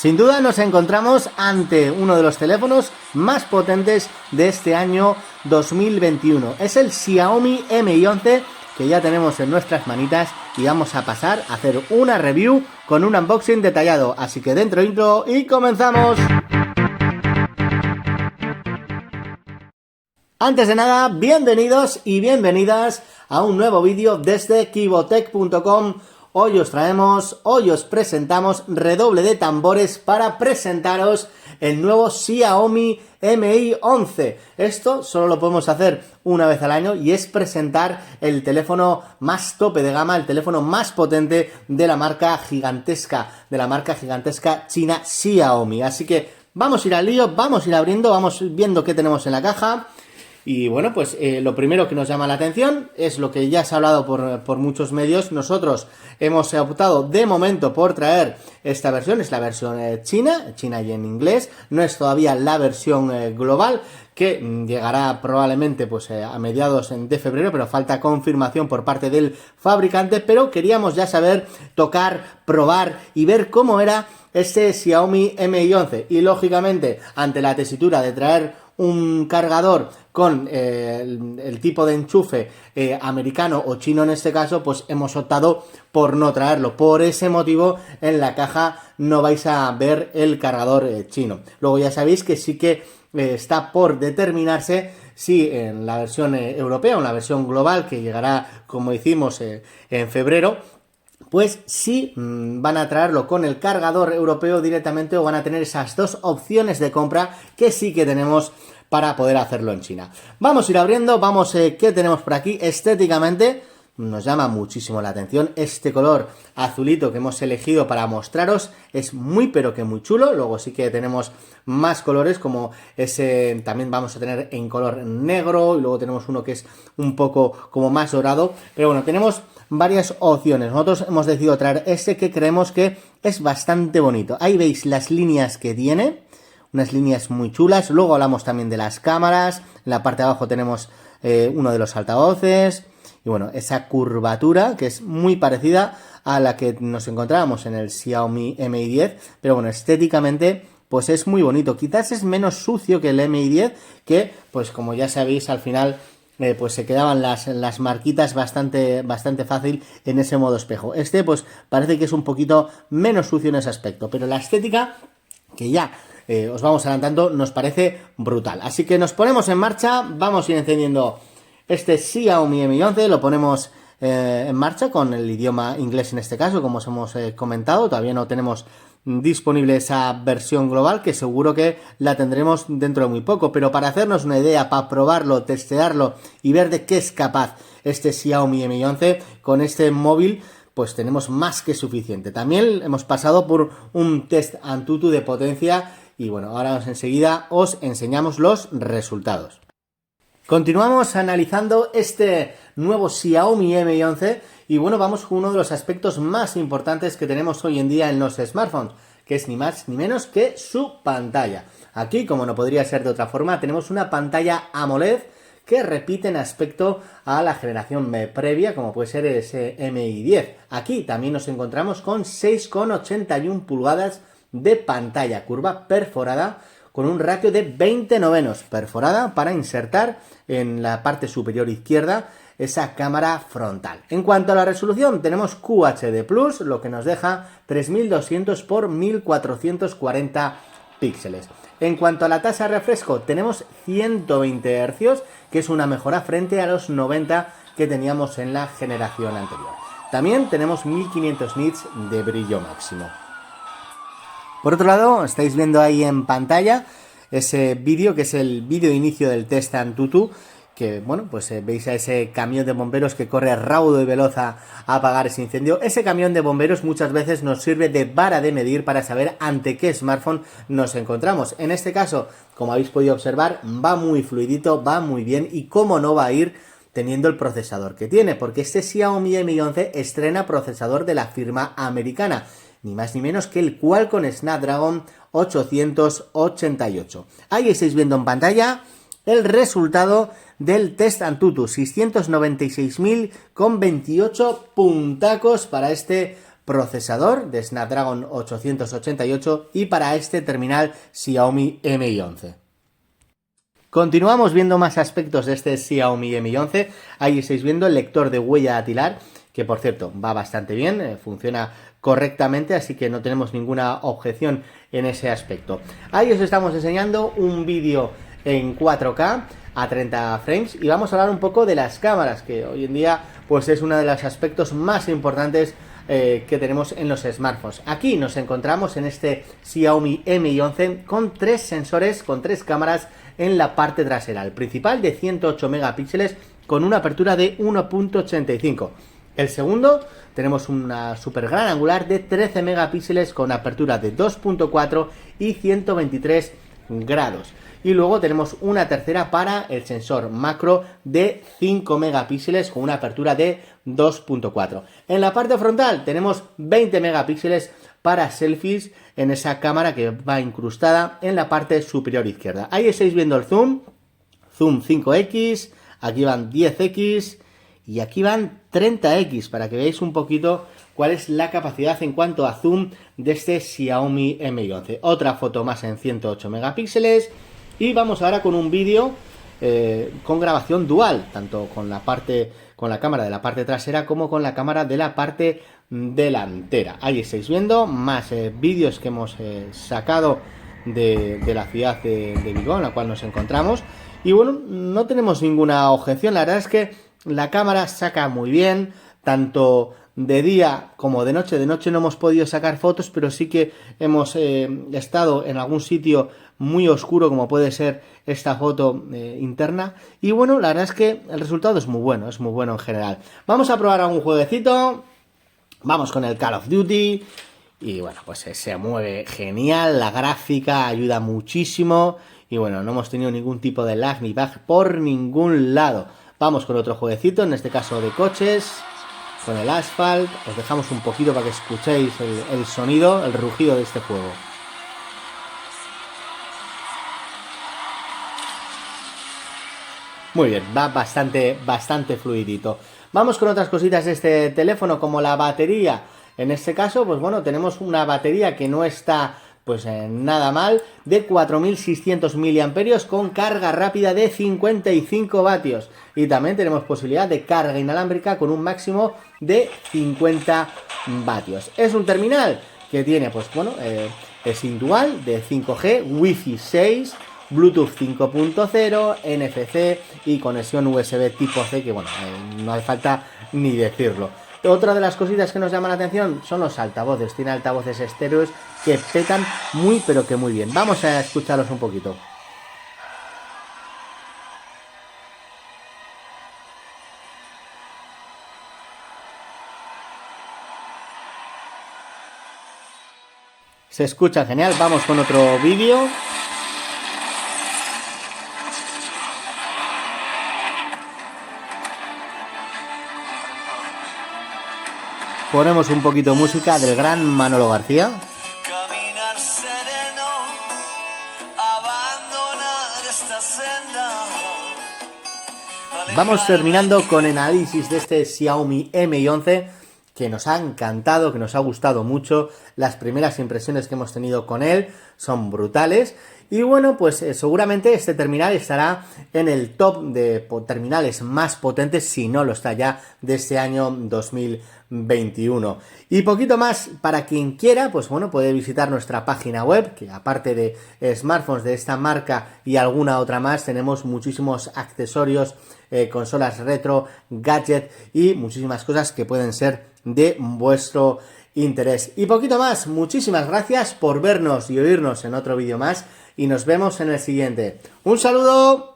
Sin duda nos encontramos ante uno de los teléfonos más potentes de este año 2021. Es el Xiaomi Mi 11 que ya tenemos en nuestras manitas y vamos a pasar a hacer una review con un unboxing detallado. Así que dentro intro y comenzamos. Antes de nada, bienvenidos y bienvenidas a un nuevo vídeo desde kibotech.com. Hoy os presentamos, redoble de tambores para presentaros el nuevo Xiaomi Mi 11. Esto solo lo podemos hacer una vez al año y es presentar el teléfono más tope de gama, el teléfono más potente de la marca gigantesca china Xiaomi. Así que vamos a ir al lío, vamos a ir abriendo, vamos viendo qué tenemos en la caja. Y bueno, pues lo primero que nos llama la atención es lo que ya se ha hablado por muchos medios. Nosotros hemos optado de momento por traer esta versión, es la versión china y en inglés, no es todavía la versión global, que llegará probablemente pues a mediados de febrero, pero falta confirmación por parte del fabricante. Pero queríamos ya saber, tocar, probar y ver cómo era este Xiaomi Mi 11. Y lógicamente, ante la tesitura de traer un cargador con el tipo de enchufe americano o chino en este caso, pues hemos optado por no traerlo. Por ese motivo en la caja no vais a ver el cargador chino. Luego ya sabéis que sí que está por determinarse si en la versión europea o en la versión global, que llegará como hicimos en febrero, pues sí van a traerlo con el cargador europeo directamente, o van a tener esas dos opciones de compra que sí que tenemos para poder hacerlo en China. Vamos a ir abriendo, ¿qué tenemos por aquí? Estéticamente nos llama muchísimo la atención este color azulito que hemos elegido para mostraros, es muy pero que muy chulo. Luego sí que tenemos más colores, como ese también vamos a tener en color negro, y luego tenemos uno que es un poco como más dorado, pero bueno, tenemos varias opciones. Nosotros hemos decidido traer este que creemos que es bastante bonito. Ahí veis las líneas que tiene, unas líneas muy chulas. Luego hablamos también de las cámaras. En la parte de abajo tenemos uno de los altavoces. Y bueno, esa curvatura que es muy parecida a la que nos encontrábamos en el Xiaomi Mi 10. Pero bueno, estéticamente pues es muy bonito. Quizás es menos sucio que el Mi 10, que pues como ya sabéis al final pues se quedaban las marquitas bastante fácil en ese modo espejo. Este pues parece que es un poquito menos sucio en ese aspecto. Pero la estética, que ya os vamos adelantando, nos parece brutal. Así que nos ponemos en marcha, vamos a ir encendiendo este Xiaomi Mi 11, lo ponemos en marcha con el idioma inglés en este caso, como os hemos comentado. Todavía no tenemos disponible esa versión global, que seguro que la tendremos dentro de muy poco, pero para hacernos una idea, para probarlo, testearlo y ver de qué es capaz este Xiaomi Mi 11 con este móvil, pues tenemos más que suficiente. También hemos pasado por un test Antutu de potencia y bueno, ahora enseguida os enseñamos los resultados. Continuamos analizando este nuevo Xiaomi Mi 11 y bueno, vamos con uno de los aspectos más importantes que tenemos hoy en día en los smartphones, que es ni más ni menos que su pantalla. Aquí, como no podría ser de otra forma, tenemos una pantalla AMOLED que repite en aspecto a la generación previa, como puede ser ese Mi 10. Aquí también nos encontramos con 6,81 pulgadas de pantalla curva perforada, con un ratio de 20/9, perforada para insertar en la parte superior izquierda esa cámara frontal. En cuanto a la resolución, tenemos QHD+, lo que nos deja 3200 x 1440 píxeles. En cuanto a la tasa de refresco, tenemos 120 Hz, que es una mejora frente a los 90 que teníamos en la generación anterior. También tenemos 1500 nits de brillo máximo. Por otro lado, estáis viendo ahí en pantalla ese vídeo, que es el vídeo de inicio del test Antutu, que bueno, pues veis a ese camión de bomberos que corre raudo y veloz a apagar ese incendio. Ese camión de bomberos muchas veces nos sirve de vara de medir para saber ante qué smartphone nos encontramos. En este caso, como habéis podido observar, va muy fluidito, va muy bien, y cómo no va a ir teniendo el procesador que tiene, porque este Xiaomi Mi 11 estrena procesador de la firma americana, ni más ni menos que el Qualcomm Snapdragon 888. Ahí estáis viendo en pantalla el resultado del test Antutu, 696.000 con 28 puntacos para este procesador de Snapdragon 888 y para este terminal Xiaomi Mi 11. Continuamos viendo más aspectos de este Xiaomi Mi 11. Ahí estáis viendo el lector de huella dactilar, que por cierto va bastante bien, funciona correctamente, así que no tenemos ninguna objeción en ese aspecto. Ahí os estamos enseñando un vídeo en 4K a 30 frames y vamos a hablar un poco de las cámaras, que hoy en día pues es uno de los aspectos más importantes que tenemos en los smartphones. Aquí nos encontramos en este Xiaomi Mi 11 con tres sensores, con tres cámaras en la parte trasera. El principal de 108 megapíxeles con una apertura de 1.85. El segundo tenemos una super gran angular de 13 megapíxeles con apertura de 2.4 y 123 grados. Y luego tenemos una tercera para el sensor macro de 5 megapíxeles con una apertura de 2.4. En la parte frontal tenemos 20 megapíxeles para selfies en esa cámara que va incrustada en la parte superior izquierda. Ahí estáis viendo el zoom 5X, aquí van 10X y aquí van 30X, para que veáis un poquito cuál es la capacidad en cuanto a zoom de este Xiaomi Mi 11. Otra foto más en 108 megapíxeles y vamos ahora con un vídeo con grabación dual, tanto con la cámara de la parte trasera como con la cámara de la parte delantera. Ahí estáis viendo más vídeos que hemos sacado de la ciudad de Vigo, en la cual nos encontramos. Y bueno, no tenemos ninguna objeción, la verdad es que la cámara saca muy bien, tanto de día como de noche. De noche no hemos podido sacar fotos, pero sí que hemos estado en algún sitio muy oscuro, como puede ser esta foto interna. Y bueno, la verdad es que el resultado es muy bueno en general. Vamos a probar algún jueguecito. Vamos con el Call of Duty. Y bueno, pues se mueve genial, la gráfica ayuda muchísimo. Y bueno, no hemos tenido ningún tipo de lag ni bug por ningún lado. Vamos con otro jueguecito, en este caso de coches, con el Asphalt. Os dejamos un poquito para que escuchéis el sonido, el rugido de este juego. Muy bien, va bastante fluidito. Vamos con otras cositas de este teléfono, como la batería. En este caso, pues bueno, tenemos una batería que no está pues nada mal, de 4600 miliamperios con carga rápida de 55 vatios. Y también tenemos posibilidad de carga inalámbrica con un máximo de 50 vatios. Es un terminal que tiene, pues bueno, es dual de 5G, Wi-Fi 6, Bluetooth 5.0, NFC y conexión USB tipo C, que bueno, no hace falta ni decirlo. Otra de las cositas que nos llaman la atención son los altavoces. Tiene altavoces estéreos que petan muy pero que muy bien. Vamos a escucharlos un poquito. Se escucha genial. Vamos con otro vídeo. Ponemos un poquito de música del gran Manolo García. Caminar sereno, abandonar esta senda. Vamos terminando con el análisis de este Xiaomi Mi 11, que nos ha encantado, que nos ha gustado mucho. Las primeras impresiones que hemos tenido con él son brutales. Y bueno, pues seguramente este terminal estará en el top de terminales más potentes, si no lo está ya, de este año 2021. Y poquito más, para quien quiera, pues bueno, puede visitar nuestra página web, que aparte de smartphones de esta marca y alguna otra más, tenemos muchísimos accesorios, consolas retro, gadgets y muchísimas cosas que pueden ser de vuestro interés. Y poquito más, muchísimas gracias por vernos y oírnos en otro vídeo más y nos vemos en el siguiente. ¡Un saludo!